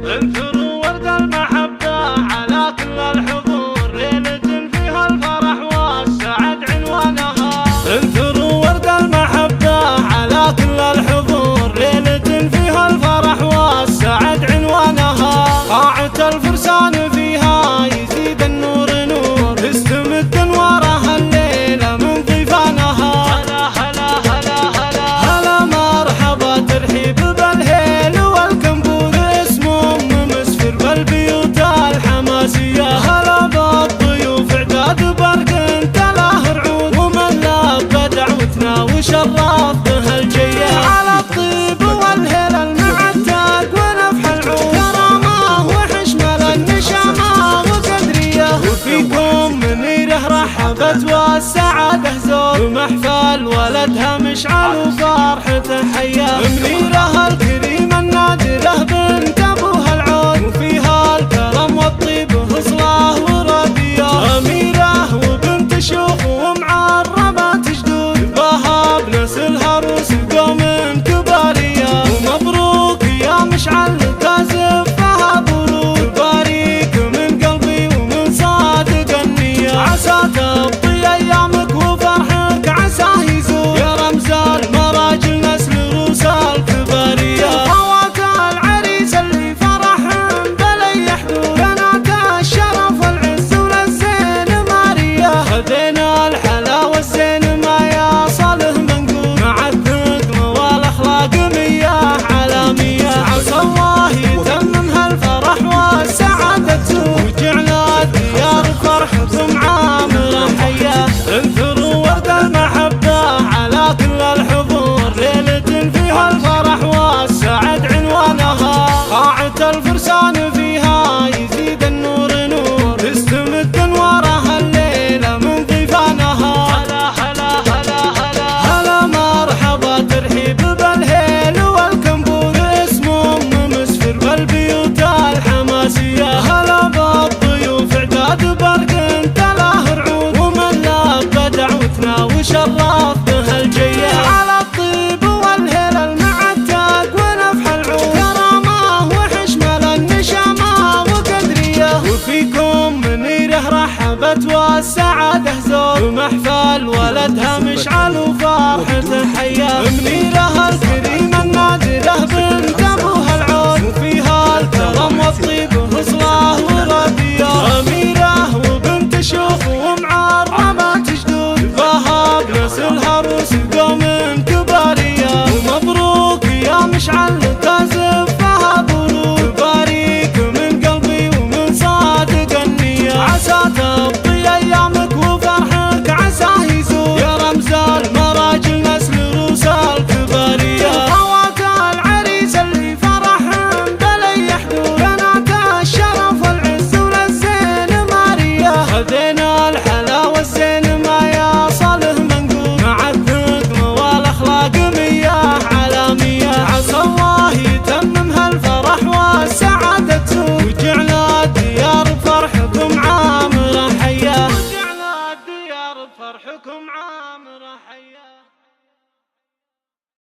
انثروا ورد المحبة على كل الحضور، ليلة فيها الفرح والسعد عنوانها. انثروا ورد المحبة على كل الحضور، ليلة فيها الفرح والسعد عنوانها. قاعة الفرسان فيها يزيد النور نور، تستمد انوارها الليلة من ضيفانها. هلا هلا هلا هلا هلا مرحبا ترحيب بالهيل والكنبوذ، اسمه مسفر بالبيوت الحماسية. هلا بالضيوف اعداد برق تلاه رعود، ومن لبى دعوتنا وشرف به الجيه. على الطيب والهيل المعتاد ونفح العود، كرامه وحشمه للنشامه وقدريه. وفيكم منيره رحبت والسعاده زود، ومحفل ولدها مشعل وفرحته حياه. منيره الكريمه النادره بنت ابوها العود، وفيها الكرم والطيب وصله وراديه. اميره وبنت شيوخ ومعربه جدود، باها بنسلها روس قوم كباريه. ومبروك يا مشعل تزفها برود، باريك من قلبي ومن صادق النيه. عسى تبطي ايامك وفرحك عساه يزول، يا رمز المراجل نسل روس الكباريه. خوات العريس اللي فرحهم بلي حدود، بنات الشرف والعز وللزين ماريه. هدينا الحلا والزين ما يصله منقول، مع الثقم والاخلاق مياه عالميه. عسى الله يتمم هالفرح والسعاده تزول، وجعل الديار فرحكم عامره حياه. انثروا ورد المحبه على كل الحضور، ليله فيها الفرح والسعد عنوانها. قاعة الفرسان فيها يزيد النور نور، تستمد انوارها الليله من ضيفانها. هلا هلا هلا هلا هلا مرحبا ترحيب بالهيل والكنبوذ، اسمه مسفر بالبيوت الحماسيه. هلا بالضيوف اعداد برق تلاه رعود، ومن لبى دعوتنا وشرف به الجيه. على الطيب والهيل المعتاد ونفح العود، كرامه وحشمه للنشامه وقدريه. وفيكم منيره رحبت والسعاده زود، ومحفل ولدها مشعل وفرحته حياه. منيره الكريمه النادره